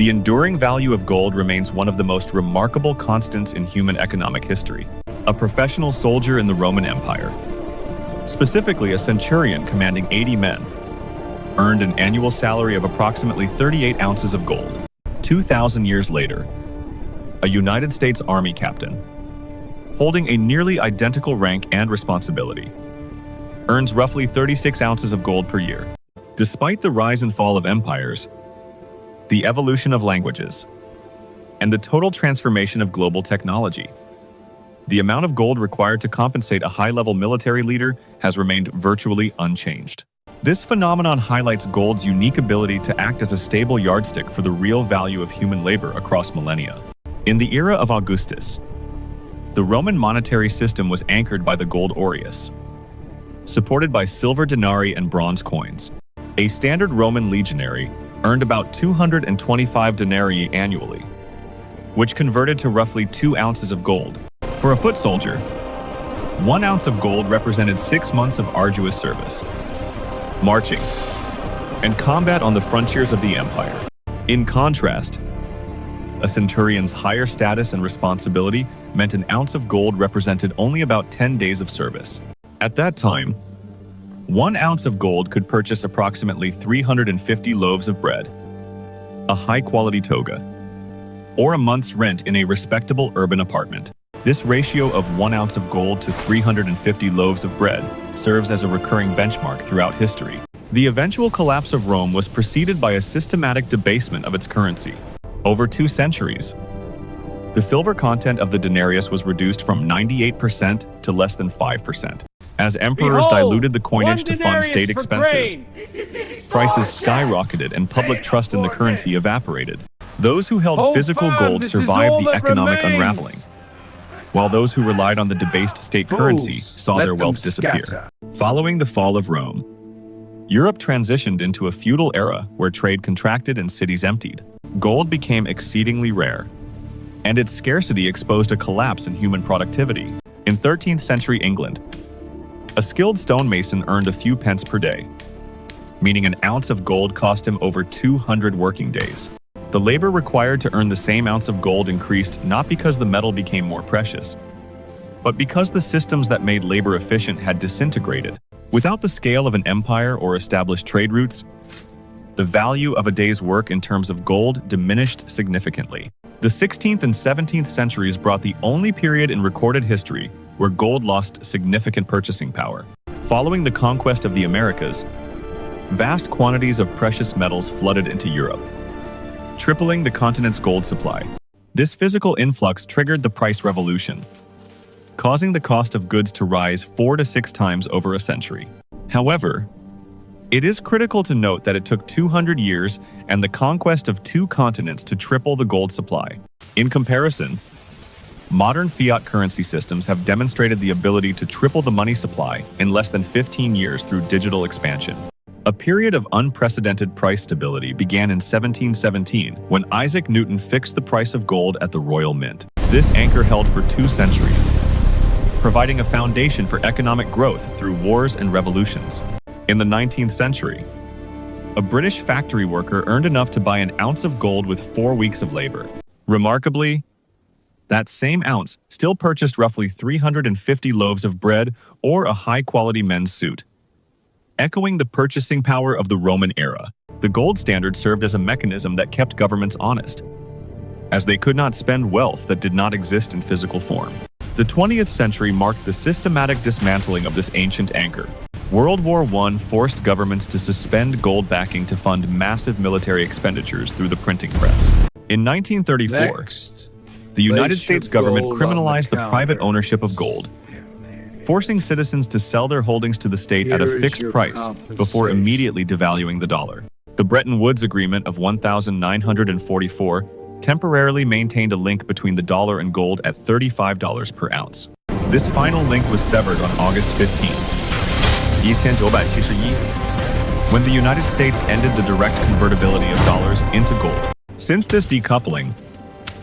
The enduring value of gold remains one of the most remarkable constants in human economic history. A professional soldier in the Roman Empire, specifically a centurion commanding 80 men, earned an annual salary of approximately 38 ounces of gold. 2,000 years later, a United States Army captain, holding a nearly identical rank and responsibility, earns roughly 36 ounces of gold per year. Despite the rise and fall of empires, the evolution of languages, and the total transformation of global technology, the amount of gold required to compensate a high-level military leader has remained virtually unchanged. This phenomenon highlights gold's unique ability to act as a stable yardstick for the real value of human labor across millennia. In the era of Augustus, the Roman monetary system was anchored by the gold aureus, supported by silver denarii and bronze coins. A standard Roman legionary earned about 225 denarii annually, which converted to roughly 2 ounces of gold. For a foot soldier, 1 ounce of gold represented 6 months of arduous service, marching, and combat on the frontiers of the empire. In contrast, a centurion's higher status and responsibility meant an ounce of gold represented only about 10 days of service. At that time, 1 ounce of gold could purchase approximately 350 loaves of bread, a high-quality toga, or a month's rent in a respectable urban apartment. This ratio of 1 ounce of gold to 350 loaves of bread serves as a recurring benchmark throughout history. The eventual collapse of Rome was preceded by a systematic debasement of its currency. Over 2 centuries, the silver content of the denarius was reduced from 98% to less than 5%. As emperors diluted the coinage to fund state expenses, prices skyrocketed and public trust in the currency evaporated. Those who held physical gold survived the economic unraveling, while those who relied on the debased state currency saw their wealth disappear. Following the fall of Rome, Europe transitioned into a feudal era where trade contracted and cities emptied. Gold became exceedingly rare, and its scarcity exposed a collapse in human productivity. In 13th century England, a skilled stonemason earned a few pence per day, meaning an ounce of gold cost him over 200 working days. The labor required to earn the same ounce of gold increased not because the metal became more precious, but because the systems that made labor efficient had disintegrated. Without the scale of an empire or established trade routes, the value of a day's work in terms of gold diminished significantly. The 16th and 17th centuries brought the only period in recorded history where gold lost significant purchasing power. Following the conquest of the Americas, vast quantities of precious metals flooded into Europe, tripling the continent's gold supply. This physical influx triggered the price revolution, causing the cost of goods to rise 4 to 6 times over a century. However, it is critical to note that it took 200 years and the conquest of 2 continents to triple the gold supply. In comparison, modern fiat currency systems have demonstrated the ability to triple the money supply in less than 15 years through digital expansion. A period of unprecedented price stability began in 1717 when Isaac Newton fixed the price of gold at the Royal Mint. This anchor held for 2 centuries, providing a foundation for economic growth through wars and revolutions. In the 19th century, a British factory worker earned enough to buy an ounce of gold with 4 weeks of labor. Remarkably, that same ounce still purchased roughly 350 loaves of bread or a high-quality men's suit. Echoing the purchasing power of the Roman era, the gold standard served as a mechanism that kept governments honest, as they could not spend wealth that did not exist in physical form. The 20th century marked the systematic dismantling of this ancient anchor. World War I forced governments to suspend gold backing to fund massive military expenditures through the printing press. In 1934, the United States government criminalized the private ownership of gold, forcing citizens to sell their holdings to the state at a fixed price before immediately devaluing the dollar. The Bretton Woods Agreement of 1944 temporarily maintained a link between the dollar and gold at $35 per ounce. This final link was severed on August 15, 1971, when the United States ended the direct convertibility of dollars into gold. Since this decoupling,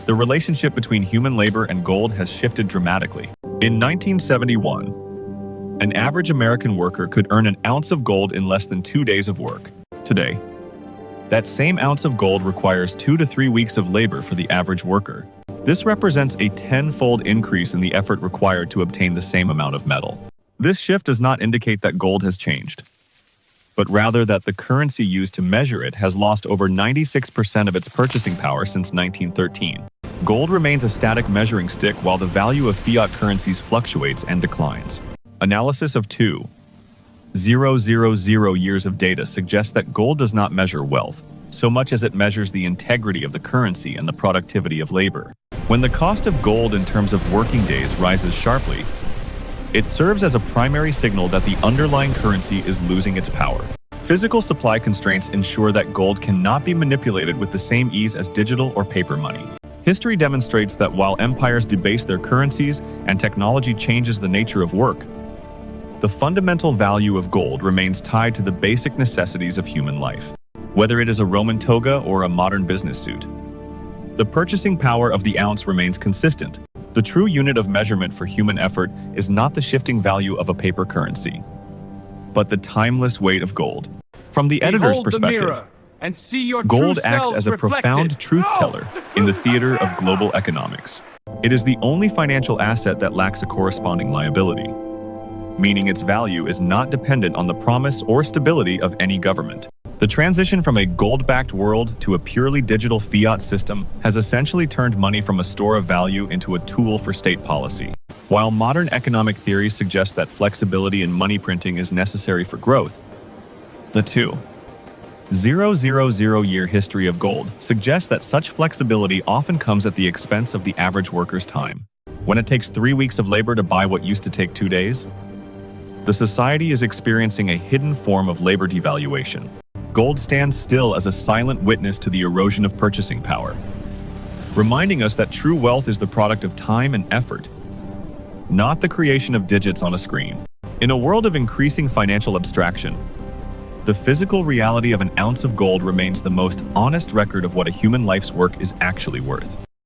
the relationship between human labor and gold has shifted dramatically. In 1971, an average American worker could earn an ounce of gold in less than 2 days of work. Today, That same ounce of gold requires 2 to 3 weeks of labor for the average worker. This represents a 10-fold increase in the effort required to obtain the same amount of metal. This shift does not indicate that gold has changed, but rather that the currency used to measure it has lost over 96% of its purchasing power since 1913. Gold remains a static measuring stick while the value of fiat currencies fluctuates and declines. Analysis of 2,000 years of data suggests that gold does not measure wealth, so much as it measures the integrity of the currency and the productivity of labor. When the cost of gold in terms of working days rises sharply, it serves as a primary signal that the underlying currency is losing its power. Physical supply constraints ensure that gold cannot be manipulated with the same ease as digital or paper money. History demonstrates that while empires debase their currencies and technology changes the nature of work, the fundamental value of gold remains tied to the basic necessities of human life. Whether it is a Roman toga or a modern business suit, the purchasing power of the ounce remains consistent. The true unit of measurement for human effort is not the shifting value of a paper currency, but the timeless weight of gold. From the editor's perspective, and see your gold acts as a profound truth-teller in the theater of global economics. It is the only financial asset that lacks a corresponding liability, meaning its value is not dependent on the promise or stability of any government. The transition from a gold-backed world to a purely digital fiat system has essentially turned money from a store of value into a tool for state policy. While modern economic theories suggest that flexibility in money printing is necessary for growth, the 2,000-year history of gold suggests that such flexibility often comes at the expense of the average worker's time. When it takes 3 weeks of labor to buy what used to take 2 days, the society is experiencing a hidden form of labor devaluation. Gold stands still as a silent witness to the erosion of purchasing power, reminding us that true wealth is the product of time and effort, not the creation of digits on a screen. In a world of increasing financial abstraction, the physical reality of an ounce of gold remains the most honest record of what a human life's work is actually worth.